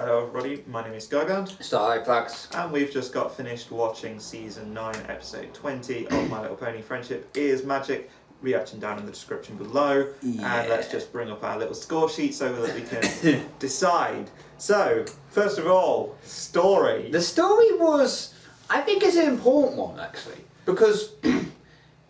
Hello everybody, my name is Skybound. Starlight Flags. And we've just got finished watching Season 9, Episode 20 of My Little Pony Friendship is Magic. Reaction down in the description below. Yeah. And let's just bring up our little score sheet so that we can decide. So, first of all, story. The story was, I think, is an important one actually, because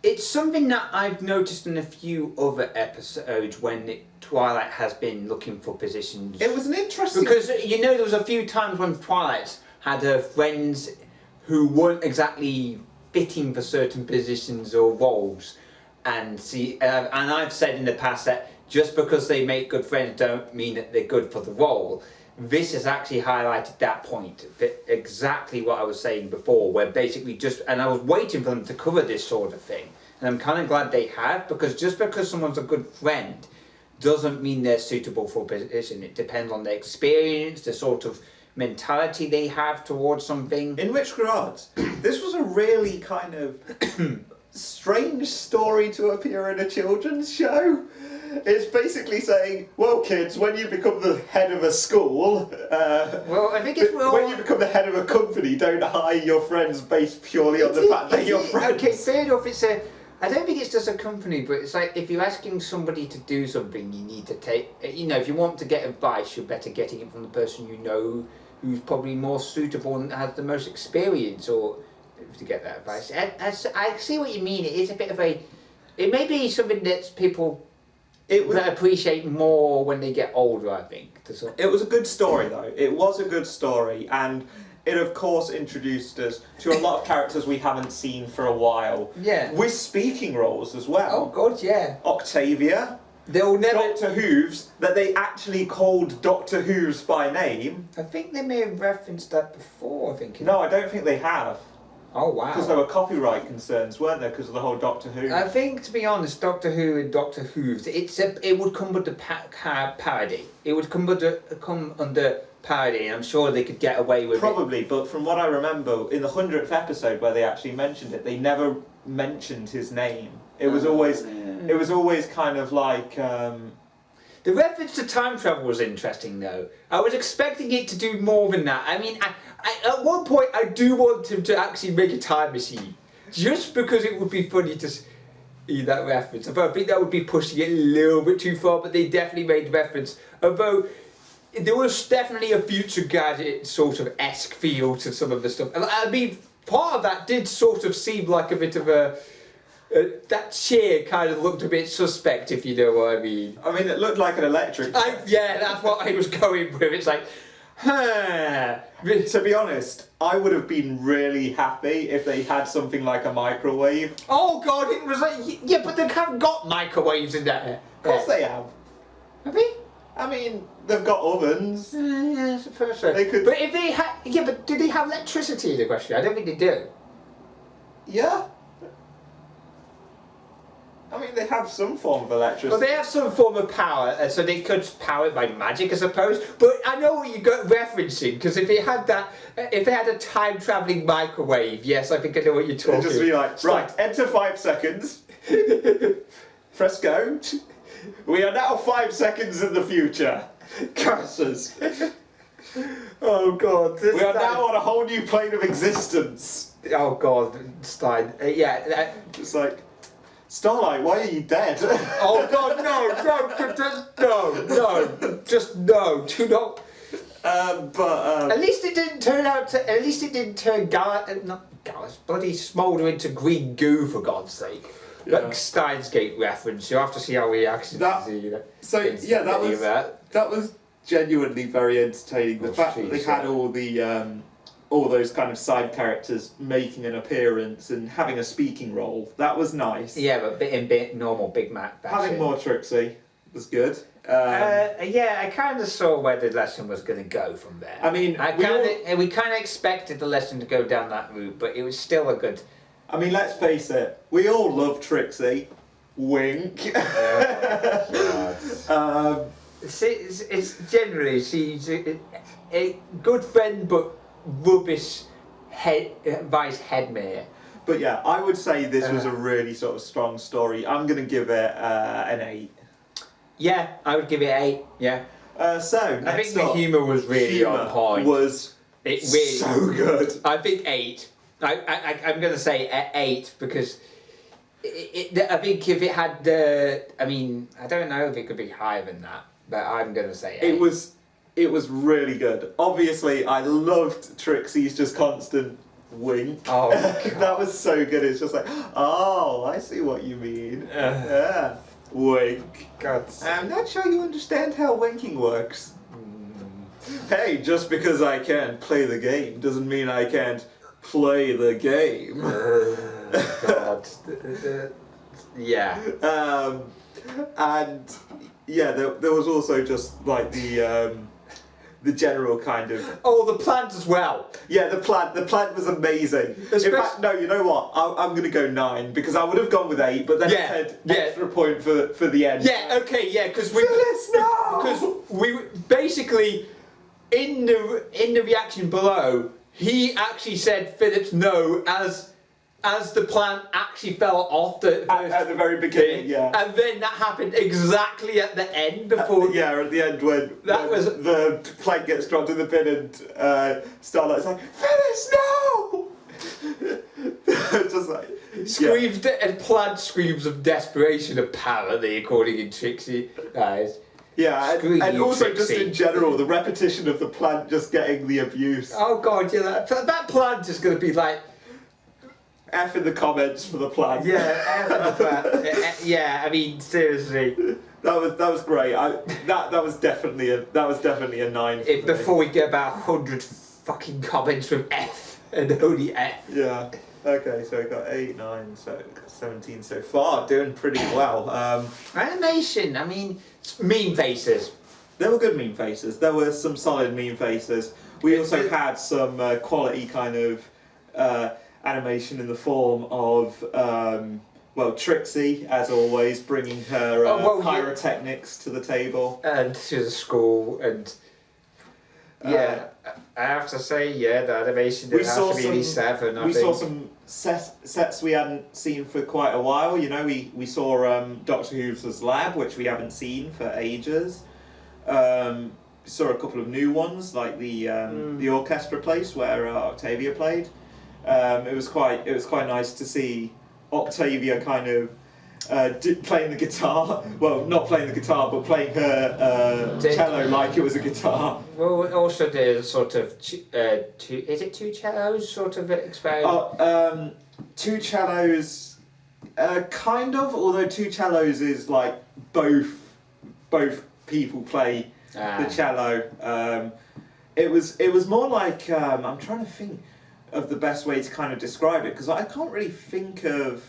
it's something that I've noticed in a few other episodes when Twilight has been looking for positions. It was an interesting... Because, you know, there was a few times when Twilight had her friends who weren't exactly fitting for certain positions or roles. And and I've said in the past that just because they make good friends don't mean that they're good for the role. This has actually highlighted that point, exactly what I was saying before, where basically and I was waiting for them to cover this sort of thing. And I'm kind of glad they have, because just because someone's a good friend doesn't mean they're suitable for a position. It depends on their experience, the sort of mentality they have towards something. In which regards, this was a really kind of strange story to appear in a children's show. It's basically saying, well kids, when you become the head of a school, well, I think it's when you become the head of a company, don't hire your friends based purely on the fact that you're friends. Okay, fair enough, I don't think it's just a company, but it's like if you're asking somebody to do something, you need to take, you know, if you want to get advice, you're better getting it from the person you know who's probably more suitable and has the most experience, or to get that advice. I see what you mean. It is a bit of it may be something that people that appreciate more when they get older, I think. It was a good story though. It was a good story, and it of course introduced us to a lot of characters we haven't seen for a while. Yeah. With speaking roles as well. Oh god, yeah. Octavia. They'll never... Doctor Who's, that they actually called Doctor Who's by name. I think they may have referenced that before, I think. No, I don't think they have. Oh wow. Because there were copyright concerns, weren't there, because of the whole Doctor Who? I think, to be honest, Doctor Who and Doctor Who's, it would come under parody. It would come under parody, and I'm sure they could get away with Probably, but from what I remember, in the 100th episode where they actually mentioned it, they never mentioned his name. It was always kind of like... The reference to time travel was interesting, though. I was expecting it to do more than that. I mean, at one point, I do want him to actually make a time machine, just because it would be funny to see that reference. Although I think that would be pushing it a little bit too far, but they definitely made the reference. Although there was definitely a Future Gadget sort of esque feel to some of the stuff. I mean, part of that did sort of seem like a bit of a... that chair kind of looked a bit suspect, if you know what I mean. I mean, it looked like an electric chair. Yeah, that's what I was going with. It's like, huh. To be honest, I would have been really happy if they had something like a microwave. Oh god, it was like, yeah, but they haven't got microwaves in there. Of course they have. Have they? I mean, they've got ovens. Yeah, that's the first one. They could... But if they had, yeah, but do they have electricity in the question? I don't think they do. Yeah. I mean, they have some form of electricity. Well, they have some form of power, so they could power it by magic, I suppose. But I know what you're referencing, because if they had a time-travelling microwave, yes, I think I know what you're talking about. It'd just be like, right, enter 5 seconds. Press go. We are now 5 seconds in the future. Curses. Oh god. We are now on a whole new plane of existence. Oh god, Stein. Yeah. It's like... Starlight, why are you dead? Oh god, no, just no, do not. At least it didn't turn Gallus, bloody Smolder into green goo, for God's sake. Yeah. Like Steins Gate reference, you have to see how he actually that was genuinely very entertaining. The fact that they had all those kind of side characters making an appearance and having a speaking role, that was nice. Yeah, but in normal Big Mac fashion. Having more Trixie was good. Yeah, I kind of saw where the lesson was going to go from there. I mean, we kind of expected the lesson to go down that route, but it was still a good... I mean, let's face it, we all love Trixie. Wink. It's generally, she's a good friend, but rubbish vice headmare. But yeah, I would say this was a really sort of strong story. I'm going to give it an 8. Yeah, I would give it 8, yeah. So I think next the up, humour was really humour on point. Was It really, so good. I think 8. I'm going to say 8 because I think if it had the, I mean, I don't know if it could be higher than that, but I'm going to say 8. It was really good. Obviously, I loved Trixie's just constant wink. Oh, that was so good. It's just like, oh, I see what you mean. Yeah, wink. God. I'm not sure you understand how winking works. Hey, just because I can't play the game doesn't mean I can't play the game. God. Yeah. And yeah, there was also just like the general kind of. Oh, the plant as well. Yeah, the plant was amazing. In fact, no, you know what? I'm going to go 9 because I would have gone with 8, but then I said extra point for the end. Yeah, okay, yeah, because Phyllis, no! Because we basically in the reaction below, he actually said Phillips no as the plant actually fell off At the very beginning, yeah. And then that happened exactly at the end before. At the end when the plant gets dropped in the bin and Starlight's like, Phyllis, no! Just like Screams and plant screams of desperation, apparently, according to Trixie. Yeah, Screw and you, also Trixie. just in general, the repetition of the plant just getting the abuse. Oh god, yeah, that plant is going to be like. F in the comments for the plant. Yeah, yeah. I mean, seriously. That was great. That was definitely a 9. Before we get about 100 fucking comments from F and only F. Yeah. Okay, so we got 8, 9, so 17 so far. Doing pretty well. Animation. I mean, meme faces. There were good meme faces. There were some solid meme faces. We also had some quality kind of animation in the form of, Trixie, as always, bringing her pyrotechnics to the table. And to the school, and yeah, I have to say, the animation did have to be 7. We saw some sets we hadn't seen for quite a while. You know, we saw Doctor Who's lab, which we haven't seen for ages. Saw a couple of new ones, like the orchestra place where Octavia played. It was quite nice to see Octavia kind of playing the guitar. Well, not playing the guitar, but playing her cello like it was a guitar. Well, also the sort of is it 2 cellos sort of experiment? 2 cellos, kind of. Although 2 cellos is like both people play the cello. It was more like I'm trying to think of the best way to kind of describe it, because I can't really think of.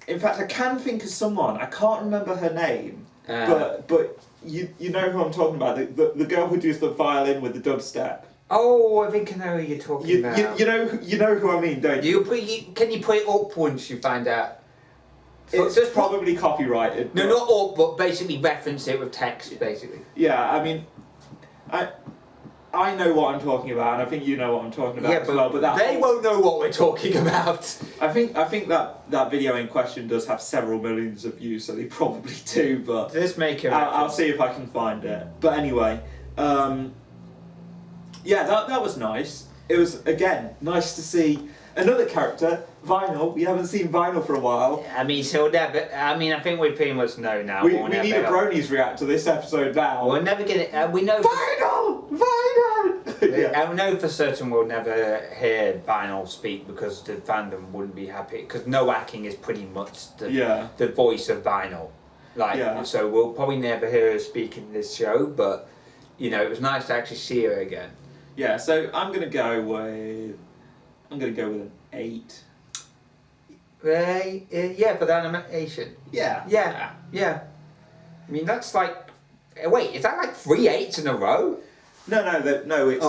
In fact, I can think of someone. I can't remember her name, but you know who I'm talking about. The girl who does the violin with the dubstep. Oh, I think I know who you're talking about. You know who I mean, don't you? Can you put it up once you find out? It's probably copyrighted. No, not up, but basically reference it with text, basically. Yeah, I mean, I know what I'm talking about, and I think you know what I'm talking about as well. But they won't know what we're talking about. I think that video in question does have several millions of views, so they probably do. But let's make it. I'll see if I can find it. But anyway, that was nice. It was again nice to see another character, Vinyl. We haven't seen Vinyl for a while. I mean, so never. I mean, I think we pretty much know now. We need a Bronies react to this episode now. We'll never get it. We know. Vinyl. Yeah. I know for certain we'll never hear Vinyl speak because the fandom wouldn't be happy. Because Noaking is pretty much the voice of Vinyl. So we'll probably never hear her speak in this show. But it was nice to actually see her again. Yeah. So I'm gonna go with an 8. Yeah, for the animation. Yeah. I mean, that's like. Wait, is that like 3 8s in a row? No. It's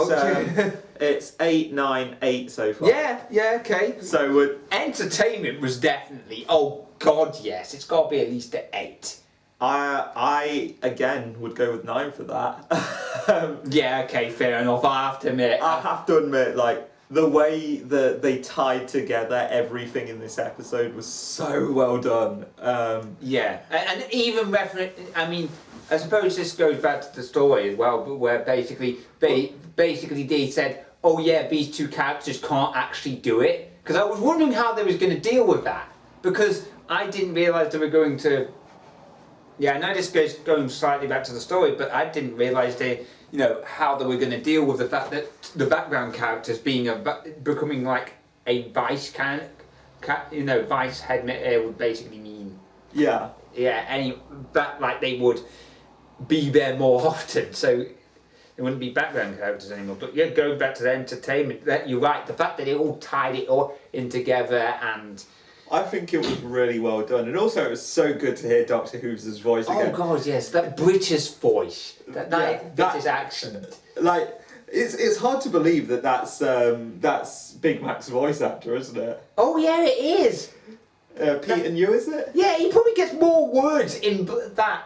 it's 8, 9, 8 so far. Yeah. Okay. So entertainment was definitely. Oh God, yes. It's got to be at least an 8. I again would go with 9 for that. Yeah. Okay. Fair enough. I have to admit. Like the way that they tied together everything in this episode was so well done. Yeah, and even I mean, I suppose this goes back to the story as well, but where basically they said, oh yeah, these two characters can't actually do it. Because I was wondering how they was going to deal with that. Because I didn't realise they were going to... Yeah, I know this goes going slightly back to the story, but I didn't realise how they were going to deal with the fact that the background characters becoming like a vice vice head would basically mean... Yeah. Yeah, like they would be there more often, so... It wouldn't be background characters anymore. But yeah, going back to the entertainment, you're right. The fact that they all tied it all in together, and I think it was really well done. And also, it was so good to hear Doctor Who's voice again. Oh god, yes, that British voice, that British accent. Like, it's hard to believe that's Big Mac's voice actor, isn't it? Oh yeah, it is. Pete and you, is it? Yeah, he probably gets more words in that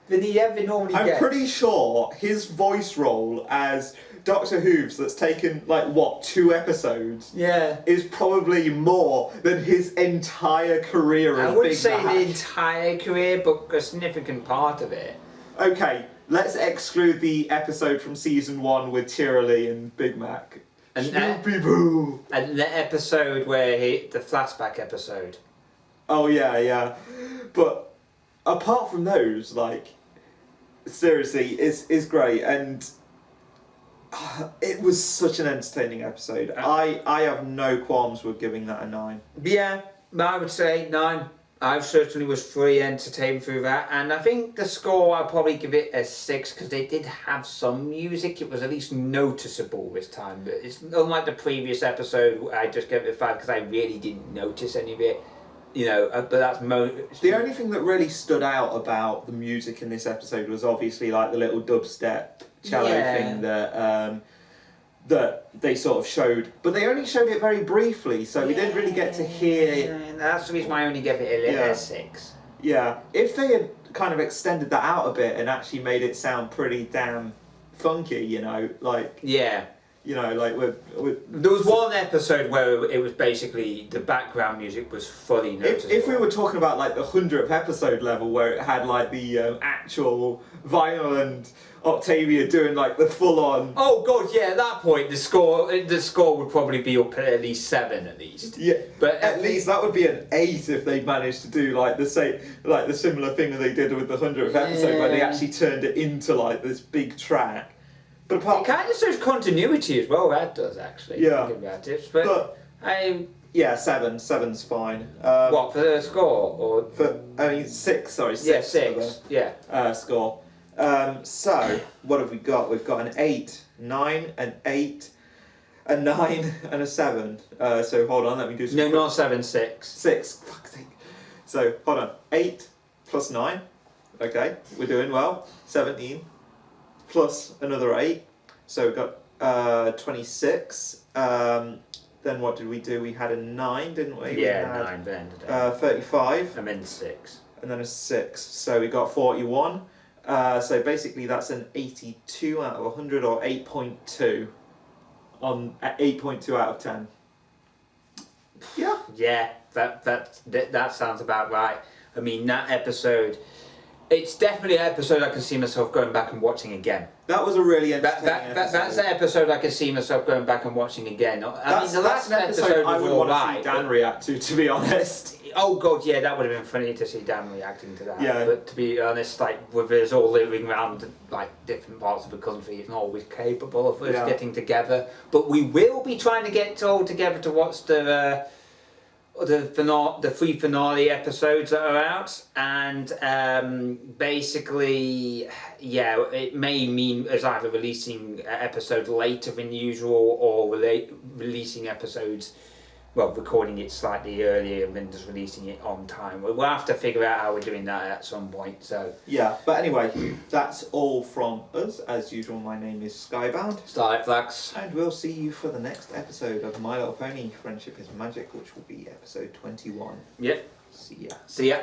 than he ever normally gets. I'm pretty sure his voice role as Doctor Who's that's taken, 2 episodes? Yeah. Is probably more than his entire career as I wouldn't Big say Mac. the entire career, but a significant part of it. Okay, let's exclude the episode from season 1 with Cheerilee and Big Mac. And Snoopy Boo! And the episode where the flashback episode. Oh yeah. But apart from those, seriously, it's great, and it was such an entertaining episode. I have no qualms with giving that a 9. Yeah, I would say 9. I certainly was fully entertained through that, and I think the score, I'll probably give it a 6 because they did have some music. It was at least noticeable this time, but it's unlike the previous episode. I just gave it a 5 because I really didn't notice any of it. But that's the only thing that really stood out about the music in this episode was obviously the little dubstep cello thing that they sort of showed, but they only showed it very briefly, so we didn't really get to hear. That's the reason why I only gave it a 6. Yeah, if they had kind of extended that out a bit and actually made it sound pretty damn funky, Yeah. There was one episode where it was basically the background music was fully noticeable. If we were talking about the 100th episode level where it had the actual vinyl and Octavia doing the full on. Oh god, yeah. At that point, the score would probably be up at least 7 at least. Yeah, but at least that would be an 8 if they managed to do the similar thing that they did with the 100th episode where they actually turned it into this big track. But it kind of shows continuity as well. That does actually. Yeah. Think about it. But yeah, 7. 7's fine. What for the score or 6. Sorry, 6. Yeah, 6. Yeah. Score. So what have we got? We've got an 8, 9, an 8, a 9, and a 7. So hold on, let me do some. No, not 7, 6. 6. Fuck's sake. So hold on. 8 plus 9. Okay, we're doing well. 17. Plus another 8, so we've got 26. Then what did we do? We had a 9, didn't we? Yeah, we had, 9 then today. 35. And then 6. And then a 6. So we got 41. So basically that's an 82 out of 100 or 8.2 on 8.2 out of 10. Yeah. Yeah, that sounds about right. I mean, that episode. It's definitely an episode I can see myself going back and watching again. That was a really entertaining episode. That's an episode I can see myself going back and watching again. I mean, the last episode I would want to see Dan but... react to be honest. Oh god, yeah, that would have been funny to see Dan reacting to that. Yeah. But to be honest, with us all living around different parts of the country, it's not always capable of us getting together. But we will be trying to get all together to watch the 3 finale episodes that are out, and basically, yeah, it may mean as either releasing episodes later than usual or releasing episodes, recording it slightly earlier and then just releasing it on time. We'll have to figure out how we're doing that at some point. So yeah, but anyway, that's all from us. As usual, my name is Skybound. Starlight Flax. And we'll see you for the next episode of My Little Pony Friendship is Magic, which will be episode 21. Yep. See ya. See ya.